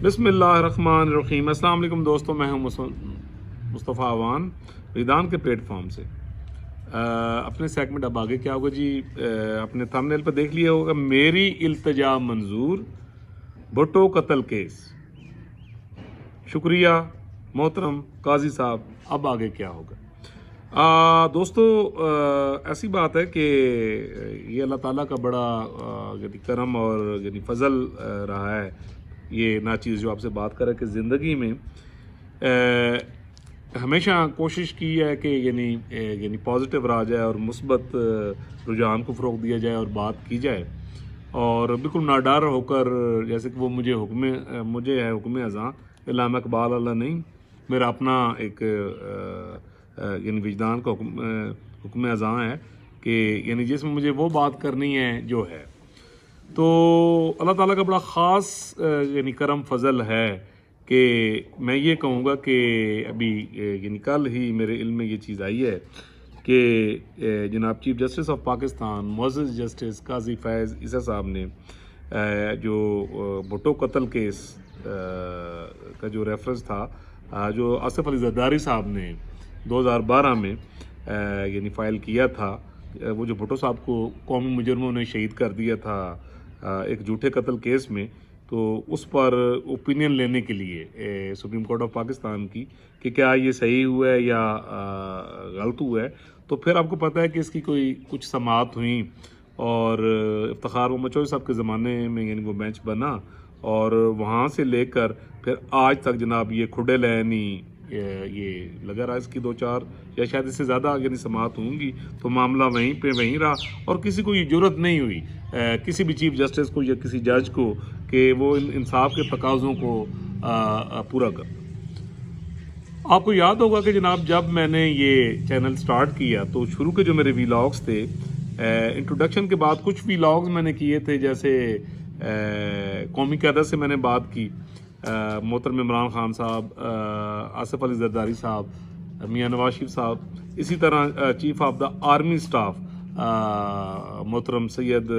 بسم اللہ الرحمن الرحیم۔ السلام علیکم دوستوں، میں ہوں مصطفیٰ عوان وجدان کے پلیٹ فارم سے۔ اپنے سیگمنٹ اب آگے کیا ہوگا جی، اپنے تھمبنیل پر دیکھ لیا ہوگا، میری التجا منظور، بھٹو قتل کیس۔ شکریہ محترم قاضی صاحب، اب آگے کیا ہوگا؟ دوستو، ایسی بات ہے کہ یہ اللہ تعالیٰ کا بڑا کرم اور فضل رہا ہے، یہ ناچیز جو آپ سے بات کرے کہ زندگی میں ہمیشہ کوشش کی ہے کہ یعنی پازیٹیو رہا جائے اور مثبت رجحان کو فروغ دیا جائے اور بات کی جائے، اور بالکل ناڈر ہو کر، جیسے کہ وہ مجھے ہے حکم ازاں، علامہ اقبال اللہ نہیں، میرا اپنا ایک وجدان کا حکم ازاں ہے کہ جس میں مجھے وہ بات کرنی ہے جو ہے۔ تو اللہ تعالیٰ کا بڑا خاص کرم فضل ہے کہ میں یہ کہوں گا کہ ابھی کل ہی میرے علم میں یہ چیز آئی ہے کہ جناب چیف جسٹس آف پاکستان معزز جسٹس قاضی فیض عیسیٰ صاحب نے جو بھٹو قتل کیس کا جو ریفرنس تھا، جو آصف علی زرداری صاحب نے 2012 میں فائل کیا تھا، وہ جو بھٹو صاحب کو قومی مجرموں نے شہید کر دیا تھا ایک جھوٹے قتل کیس میں، تو اس پر اوپینین لینے کے لیے سپریم کورٹ آف پاکستان کی کہ کیا یہ صحیح ہوا ہے یا غلط ہوا ہے۔ تو پھر آپ کو پتہ ہے کہ اس کی کچھ سماعت ہوئیں، اور افتخار محمد چودھری صاحب کے زمانے میں وہ بینچ بنا، اور وہاں سے لے کر پھر آج تک جناب یہ کھڈے لینی یہ لگا رہا، اس کی 2-4 یا شاید اس سے زیادہ سماعت ہوں گی، تو معاملہ وہیں رہا، اور کسی کو یہ جرت نہیں ہوئی کسی بھی چیف جسٹس کو یا کسی جج کو کہ وہ انصاف کے تقاضوں کو پورا کر۔ آپ کو یاد ہوگا کہ جناب جب میں نے یہ چینل سٹارٹ کیا تو شروع کے جو میرے ویلاگز تھے، انٹروڈکشن کے بعد کچھ ویلاگز میں نے کیے تھے، جیسے قومی قیادت سے میں نے بات کی، محترم عمران خان صاحب، آصف علی زرداری صاحب، میاں نواز شریف صاحب، اسی طرح chief of the army staff محترم سید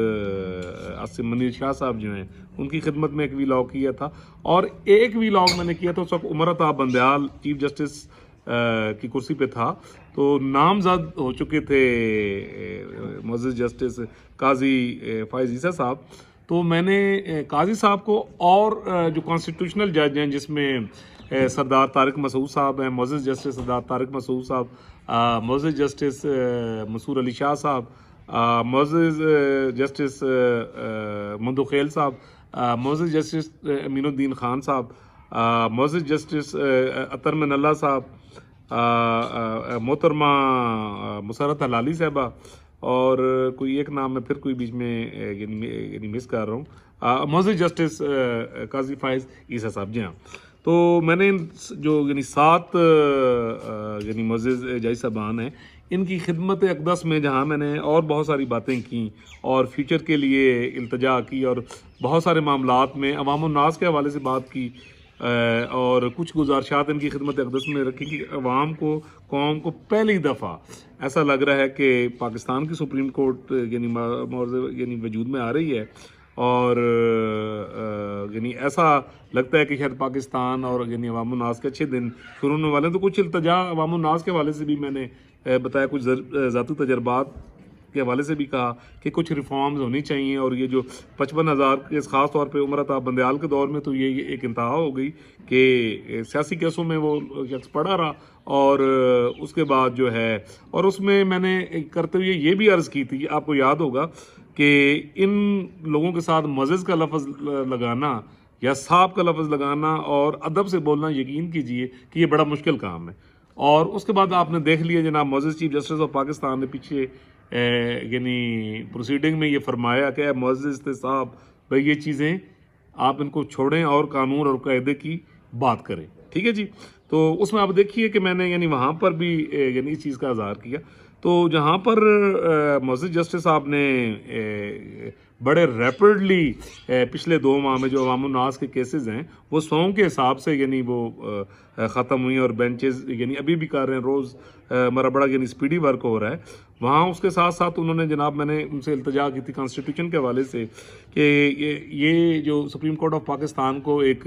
عاصم منیر شاہ صاحب جو ہیں، ان کی خدمت میں ایک ویلاگ کیا تھا، اور ایک ویلاگ میں نے کیا تھا اس وقت عمر عطا بندیال چیف جسٹس کی کرسی پہ تھا، تو نامزد ہو چکے تھے معزز جسٹس قاضی فیض عیسیٰ صاحب۔ تو میں نے قاضی صاحب کو اور جو کانسٹیٹیوشنل جج ہیں، جس میں سردار طارق مسعود صاحب ہیں، معزز جسٹس سردار طارق مسعود صاحب، معزز جسٹس مسور علی شاہ صاحب، معزز جسٹس مندو خیل صاحب، معزز جسٹس امین الدین خان صاحب، معزز جسٹس اطہر من اللہ صاحب، محترمہ مسرت حلالی صاحبہ، اور کوئی ایک نام میں پھر کوئی بیچ میں مس کر رہا ہوں، معزز جسٹس قاضی فیض عیسیٰ صاحب۔ جی ہاں، تو میں نے جو 7 معزز جج صاحبان ہیں، ان کی خدمت اقدس میں جہاں میں نے اور بہت ساری باتیں کی اور فیوچر کے لیے التجا کی، اور بہت سارے معاملات میں عوام الناس کے حوالے سے بات کی، اور کچھ گزارشات ان کی خدمت اقدس میں رکھی کہ عوام کو، قوم کو پہلی دفعہ ایسا لگ رہا ہے کہ پاکستان کی سپریم کورٹ وجود میں آ رہی ہے، اور ایسا لگتا ہے کہ شاید پاکستان اور عوام الناس کے اچھے دن شروع ہونے والے ہیں۔ تو کچھ التجا عوام الناس کے حوالے سے بھی میں نے بتایا، کچھ ذاتی تجربات کے حوالے سے بھی کہا کہ کچھ ریفارمز ہونی چاہیے، اور یہ جو 55,000 کیس خاص طور پہ عمر عطا بندیال کے دور میں تو یہ ایک انتہا ہو گئی کہ سیاسی کیسوں میں وہ شخص پڑا رہا، اور اس کے بعد جو ہے، اور اس میں میں نے کرتے ہوئے یہ بھی عرض کی تھی، آپ کو یاد ہوگا کہ ان لوگوں کے ساتھ معزز کا لفظ لگانا یا صاحب کا لفظ لگانا اور ادب سے بولنا، یقین کیجئے کہ یہ بڑا مشکل کام ہے۔ اور اس کے بعد آپ نے دیکھ لیا جناب معزز چیف جسٹس آف پاکستان نے پیچھے پروسیڈنگ میں یہ فرمایا کہ معزز صاحب بھائی یہ چیزیں آپ ان کو چھوڑیں اور قانون اور قاعدے کی بات کریں، ٹھیک ہے جی۔ تو اس میں آپ دیکھیے کہ میں نے وہاں پر بھی اس چیز کا اظہار کیا۔ تو جہاں پر معزز جسٹس صاحب نے بڑے ریپڈلی پچھلے 2 ماہ میں جو عوام الناس کے کیسز ہیں وہ 100 کے حساب سے وہ ختم ہوئی، اور بینچز ابھی بھی کر رہے ہیں، روز ہمارا بڑا سپیڈی ورک ہو رہا ہے وہاں۔ اس کے ساتھ ساتھ انہوں نے جناب، میں نے ان سے التجا کی تھی کانسٹیٹیوشن کے حوالے سے کہ یہ جو سپریم کورٹ آف پاکستان کو ایک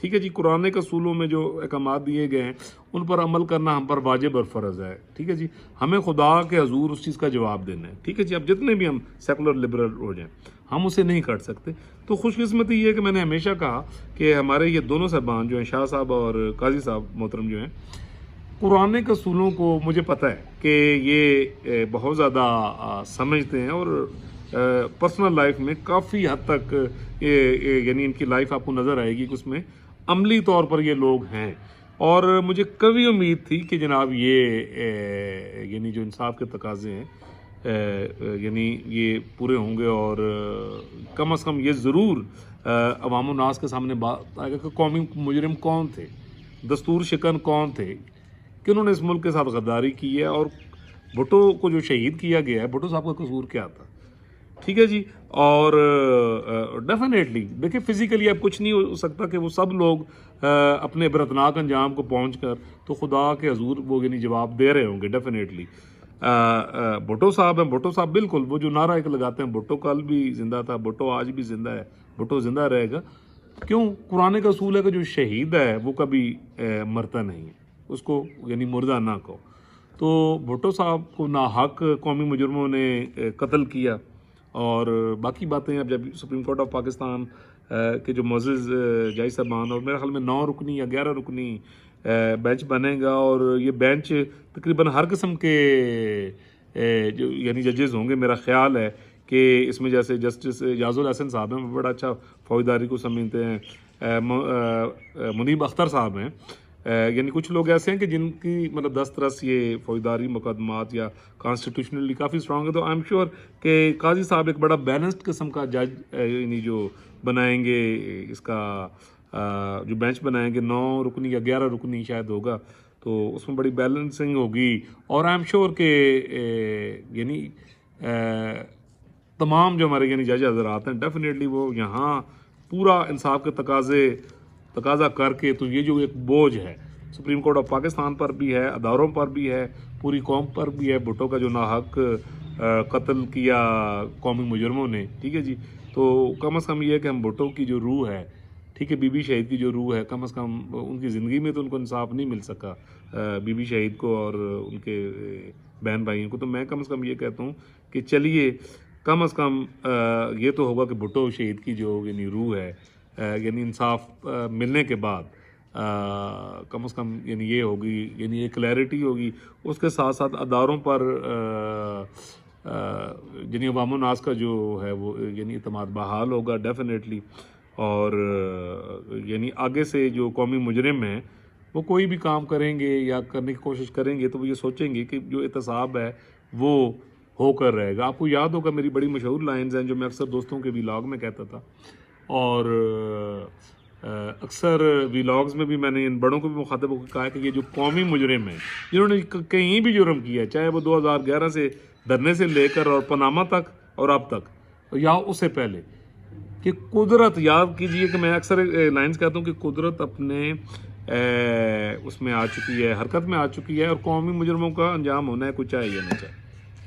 ٹھیک ہے جی. قرآن کے اصولوں میں جو احکامات دیے گئے ہیں ان پر عمل کرنا ہم پر واجب اور فرض ہے. ٹھیک ہے جی. ہمیں خدا کے حضور اس چیز کا جواب دینا ہے. ٹھیک ہے جی. اب جتنے بھی ہم سیکولر لبرل ہو جائیں ہم اسے نہیں کر سکتے. تو خوش قسمتی یہ ہے کہ میں نے ہمیشہ کہا کہ ہمارے یہ دونوں صاحبان جو ہیں شاہ صاحب اور قاضی صاحب محترم جو ہیں قرآن کے اصولوں کو مجھے پتہ ہے کہ یہ بہت زیادہ سمجھتے ہیں اور پرسنل لائف میں کافی حد تک یعنی ان کی لائف آپ کو نظر آئے گی کہ اس میں عملی طور پر یہ لوگ ہیں. اور مجھے کبھی امید تھی کہ جناب یہ یعنی جو انصاف کے تقاضے ہیں یعنی یہ پورے ہوں گے اور کم از کم یہ ضرور عوام الناس کے سامنے بات آئے گا کہ قومی مجرم کون تھے, دستور شکن کون تھے, کہ انہوں نے اس ملک کے ساتھ غداری کی ہے اور بھٹو کو جو شہید کیا گیا ہے بھٹو صاحب کا قصور کیا تھا. ٹھیک ہے جی. اور ڈیفینیٹلی دیکھیں فزیکلی اب کچھ نہیں ہو سکتا کہ وہ سب لوگ اپنے عبرتناک انجام کو پہنچ کر تو خدا کے حضور وہ یعنی جواب دے رہے ہوں گے. ڈیفینیٹلی بھٹو صاحب ہیں, بھٹو صاحب بالکل وہ جو نعرہ ایک لگاتے ہیں بھٹو کل بھی زندہ تھا, بھٹو آج بھی زندہ ہے, بھٹو زندہ رہے گا. کیوں؟ قرآن کا اصول ہے کہ جو شہید ہے وہ کبھی مرتا نہیں ہے, اس کو یعنی مردہ نہ کہو. تو بھٹو صاحب کو ناحق قومی مجرموں نے قتل کیا اور باقی باتیں اب جب سپریم کورٹ آف پاکستان کے جو معزز جائی صاحبان اور میرے خیال میں 9 رکنی یا 11 رکنی بینچ بنے گا اور یہ بینچ تقریباً ہر قسم کے جو یعنی ججز ہوں گے. میرا خیال ہے کہ اس میں جیسے جسٹس یاز الحسن صاحب ہیں وہ بڑا اچھا فوجداری کو سمجھتے ہیں, منیب اختر صاحب ہیں, یعنی کچھ لوگ ایسے ہیں کہ جن کی مطلب دسترس یہ فوجداری مقدمات یا کانسٹیٹیوشنلی کافی اسٹرانگ ہے. تو آئی ایم شیور کہ قاضی صاحب ایک بڑا بیلنسڈ قسم کا جج یعنی جو بنائیں گے, اس کا جو بینچ بنائیں گے 9 رکنی یا 11 رکنی شاید ہوگا, تو اس میں بڑی بیلنسنگ ہوگی. اور آئی ایم شیور کہ یعنی تمام جو ہمارے یعنی جج حضرات ہیں ڈیفینیٹلی وہ یہاں پورا انصاف کے تقاضا کر کے تو یہ جو ایک بوجھ ہے سپریم کورٹ آف پاکستان پر بھی ہے, اداروں پر بھی ہے, پوری قوم پر بھی ہے, بھٹو کا جو ناحق قتل کیا قومی مجرموں نے. ٹھیک ہے جی. تو کم از کم یہ ہے کہ ہم بھٹو کی جو روح ہے, ٹھیک ہے, بی بی شہید کی جو روح ہے, کم از کم ان کی زندگی میں تو ان کو انصاف نہیں مل سکا بی بی شہید کو اور ان کے بہن بھائیوں کو. تو میں کم از کم یہ کہتا ہوں کہ چلیے کم از کم یہ تو ہوگا کہ بھٹو شہید کی جو یعنی روح ہے یعنی انصاف ملنے کے بعد کم از کم یعنی یہ ہوگی یعنی ایک کلیئرٹی ہوگی. اس کے ساتھ ساتھ اداروں پر یعنی عوام الناس کا جو ہے وہ یعنی اعتماد بحال ہوگا ڈیفینیٹلی. اور یعنی آگے سے جو قومی مجرم ہیں وہ کوئی بھی کام کریں گے یا کرنے کی کوشش کریں گے تو وہ یہ سوچیں گے کہ جو احتساب ہے وہ ہو کر رہے گا. آپ کو یاد ہوگا میری بڑی مشہور لائنز ہیں جو میں اکثر دوستوں کے ویلاگ میں کہتا تھا, اور اکثر ویلاگز میں بھی میں نے ان بڑوں کو بھی مخاطب ہو کے کہا ہے کہ یہ جو قومی مجرم ہیں جنہوں نے کہیں بھی جرم کیا ہے, چاہے وہ 2011 سے دھرنے سے لے کر اور پاناما تک اور اب تک یا اس سے پہلے, کہ قدرت یاد کیجئے کہ میں اکثر لائنز کہتا ہوں کہ قدرت اپنے اس میں آ چکی ہے, حرکت میں آ چکی ہے, اور قومی مجرموں کا انجام ہونا ہے, کچھ چاہے یا نہ چاہے.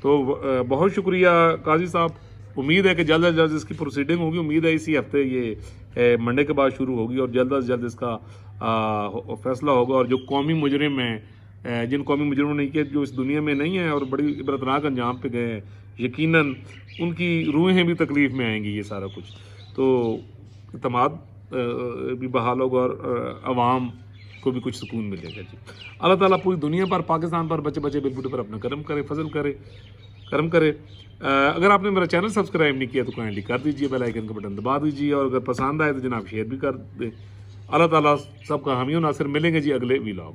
تو بہت شکریہ قاضی صاحب. امید ہے کہ جلد از جلد اس کی پروسیڈنگ ہوگی. امید ہے اسی ہفتے یہ منڈے کے بعد شروع ہوگی اور جلد از جلد اس کا فیصلہ ہوگا. اور جو قومی مجرم ہیں جن قومی مجرموں نے کہ جو اس دنیا میں نہیں ہیں اور بڑی عبرتناک انجام پہ گئے ہیں, یقیناً ان کی روحیں بھی تکلیف میں آئیں گی. یہ سارا کچھ تو اعتماد بھی بحال ہوگا اور عوام کو بھی کچھ سکون ملے گا. جی اللہ تعالیٰ پوری دنیا پر, پاکستان پر, بچے بچے بل بوٹے پر اپنا کرم کرے, فضل کرے, کرم کرے. اگر آپ نے میرا چینل سبسکرائب نہیں کیا تو کائنڈلی کر دیجیے, بیل آئیکن کا بٹن دبا دیجیے, اور اگر پسند آئے تو جناب شیئر بھی کر دیں. اللہ تعالیٰ سب کا حامی و ناصر. ملیں گے جی اگلے ویلاگ.